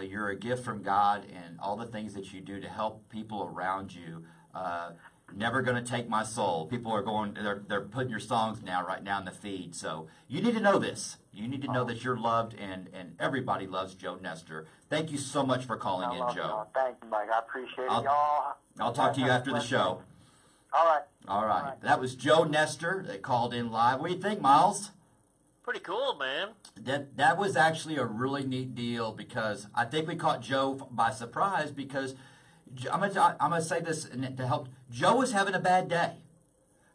You're a gift from God, and all the things that you do to help people around you. Never going to take my soul. People are they're putting your songs right now in the feed. So you need to know this. You need to know that you're loved, and everybody loves Joe Nestor. Thank you so much for calling in, Joe. Thank you, Mike. I appreciate it, y'all. I'll talk to you after the show. All right. That was Joe Nestor that called in live. What do you think, Miles? Pretty cool, man. That was actually a really neat deal because I think we caught Joe by surprise because I'm gonna say this to help. Joe was having a bad day.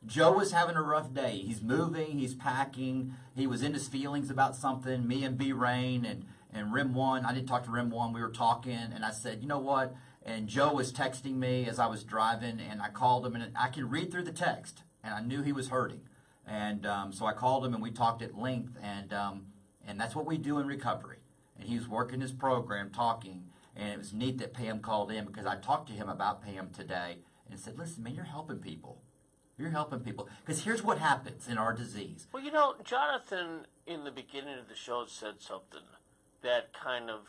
Joe was having a rough day. He's moving. He's packing. He was in his feelings about something. Me and B Rain and Rim One. I didn't talk to Rim One. We were talking, and I said, you know what? And Joe was texting me as I was driving, and I called him, and I could read through the text, and I knew he was hurting. And so I called him, and we talked at length, and that's what we do in recovery. And he was working his program, talking, and it was neat that Pam called in because I talked to him about Pam today and said, listen, man, you're helping people. You're helping people. Because here's what happens in our disease. Well, Jonathan, in the beginning of the show, said something that kind of,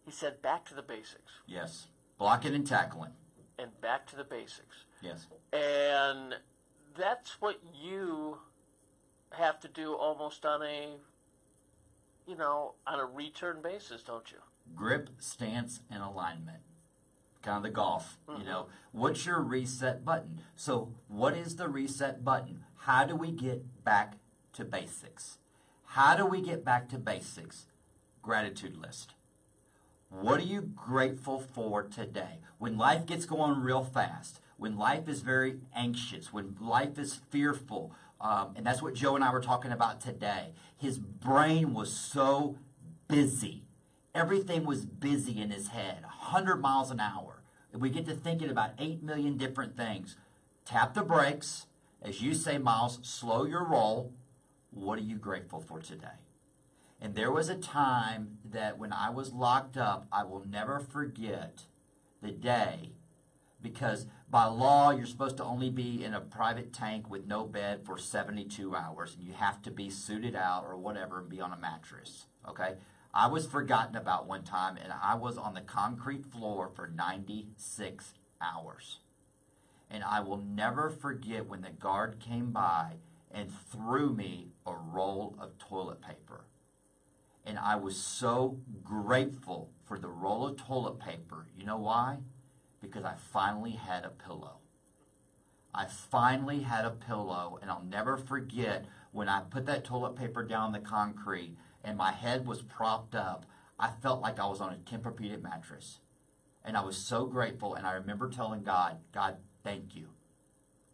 he said, back to the basics. Yes. Blocking and tackling. And back to the basics. Yes. And that's what you have to do almost on a return basis, don't you? Grip, stance, and alignment. Kind of the golf, What's your reset button? So what is the reset button? How do we get back to basics? How do we get back to basics? Gratitude list. What are you grateful for today? When life gets going real fast, when life is very anxious, when life is fearful, and that's what Joe and I were talking about today. His brain was so busy. Everything was busy in his head, 100 miles an hour. And we get to thinking about 8 million different things. Tap the brakes. As you say, Miles, slow your roll. What are you grateful for today? And there was a time that when I was locked up, I will never forget the day, because by law, you're supposed to only be in a private tank with no bed for 72 hours, and you have to be suited out or whatever and be on a mattress, okay? I was forgotten about one time, and I was on the concrete floor for 96 hours. And I will never forget when the guard came by and threw me a roll of toilet paper. And I was so grateful for the roll of toilet paper. You know why? Because I finally had a pillow. I finally had a pillow, and I'll never forget when I put that toilet paper down the concrete and my head was propped up, I felt like I was on a Tempur-Pedic mattress. And I was so grateful, and I remember telling God, God, thank you.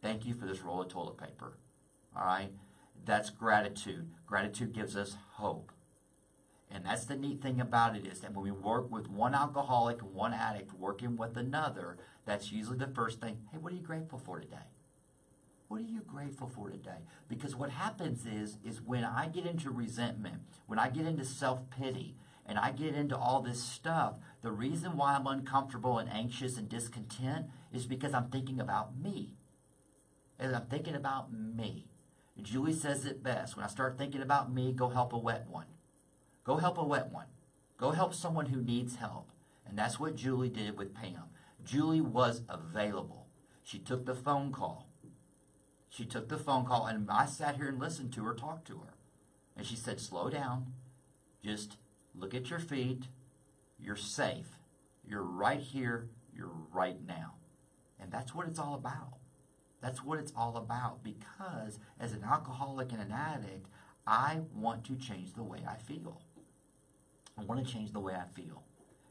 Thank you for this roll of toilet paper. All right? That's gratitude. Gratitude gives us hope. And that's the neat thing about it, is that when we work with one alcoholic and one addict working with another, that's usually the first thing. Hey, what are you grateful for today? What are you grateful for today? Because what happens is when I get into resentment, when I get into self-pity, and I get into all this stuff, the reason why I'm uncomfortable and anxious and discontent is because I'm thinking about me. And I'm thinking about me. And Julie says it best. When I start thinking about me, go help a wet one. Go help a wet one. Go help someone who needs help. And that's what Julie did with Pam. Julie was available. She took the phone call. She took the phone call, and I sat here and listened to her talk to her. And she said, slow down. Just look at your feet. You're safe. You're right here. You're right now. And that's what it's all about. That's what it's all about. Because as an alcoholic and an addict, I want to change the way I feel. I want to change the way I feel.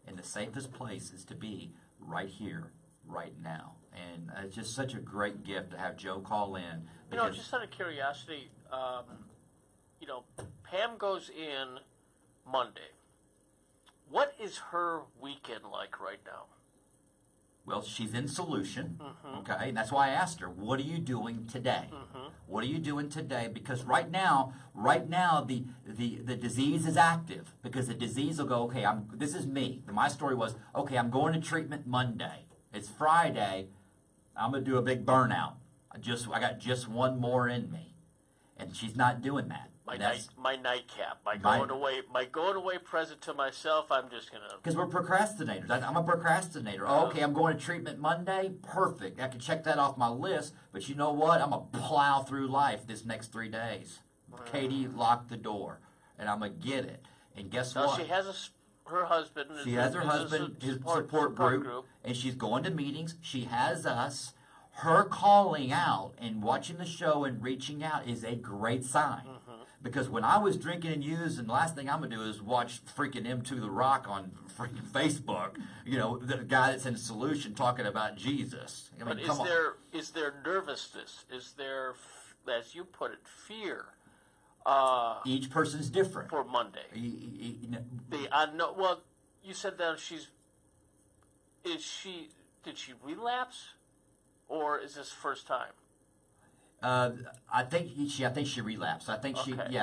And the safest place is to be right here, right now. And it's just such a great gift to have Joe call in. You know, just out of curiosity, you know, Pam goes in Monday. What is her weekend like right now? Well, she's in solution, okay? And that's why I asked her, what are you doing today? What are you doing today? Because right now, the disease is active. Because the disease will go, okay, this is me. My story was, okay, I'm going to treatment Monday. It's Friday. I'm going to do a big burnout. I got just one more in me. And she's not doing that. My nightcap, my going away present to myself. I'm just gonna, because we're procrastinators. I'm a procrastinator. Oh, okay, I'm going to treatment Monday. Perfect. I can check that off my list. But you know what? I'm gonna plow through life this next 3 days. Katie locked the door, and I'm gonna get it. And guess what? She has her husband. She has her husband, his support group, and she's going to meetings. She has us. Her calling out and watching the show and reaching out is a great sign. Because when I was drinking and using, the last thing I'm going to do is watch freaking Into the Rock on freaking Facebook. You know, the guy that's in Solution talking about Jesus. I mean, but is there nervousness? Is there, as you put it, fear? Each person's different. For Monday. Well, you said that did she relapse? Or is this first time? I think she relapsed. I think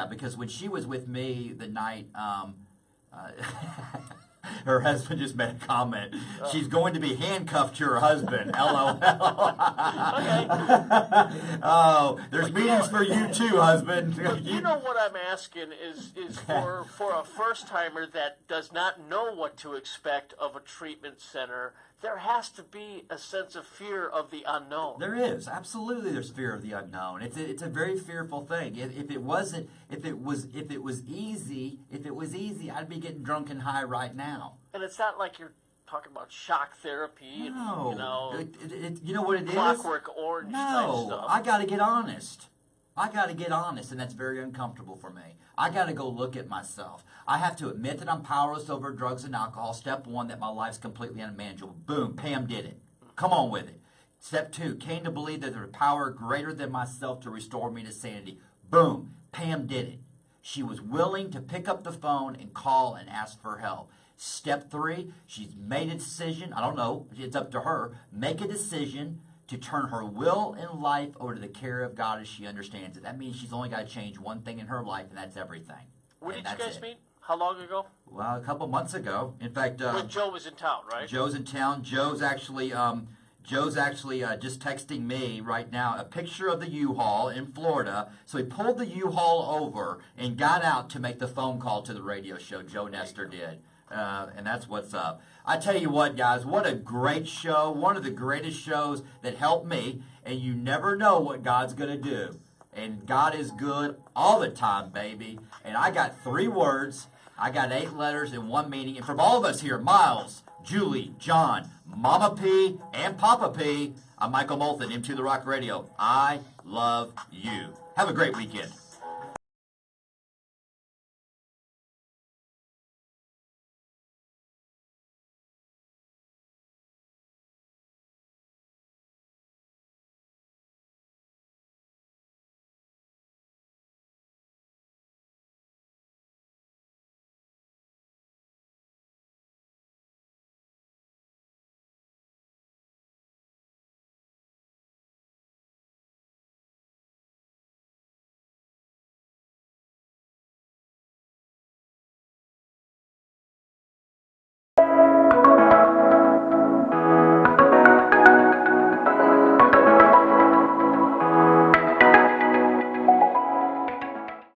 because when she was with me the night, her husband just made a comment. She's going to be handcuffed to her husband. LOL. Oh, there's meetings for you too, husband. You know what I'm asking is for a first timer that does not know what to expect of a treatment center. There has to be a sense of fear of the unknown. There is, absolutely. There's fear of the unknown. It's a very fearful thing. If it was easy, I'd be getting drunk and high right now. And it's not like you're talking about shock therapy. No, and, you know what it is? Clockwork Orange type stuff. I got to get honest. And that's very uncomfortable for me. I got to go look at myself. I have to admit that I'm powerless over drugs and alcohol. Step 1, that my life's completely unmanageable. Boom, Pam did it. Come on with it. Step 2, came to believe that there's a power greater than myself to restore me to sanity. Boom, Pam did it. She was willing to pick up the phone and call and ask for help. Step 3, she's made a decision. I don't know, it's up to her. Make a decision to turn her will and life over to the care of God as she understands it. That means she's only got to change one thing in her life, and that's everything. When And did you that's guys it. meet? How long ago? Well, a couple months ago. In fact, When Joe was in town, right? Joe's in town. Joe's actually just texting me right now a picture of the U-Haul in Florida. So he pulled the U-Haul over and got out to make the phone call to the radio show. Joe Nestor did. And that's what's up. I tell you what, guys, what a great show. One of the greatest shows that helped me. And you never know what God's going to do. And God is good all the time, baby. And I got 3 words. I got 8 letters and 1 meaning. And from all of us here, Miles, Julie, John, Mama P, and Papa P, I'm Michael Molthan, M2 The Rock Radio. I love you. Have a great weekend.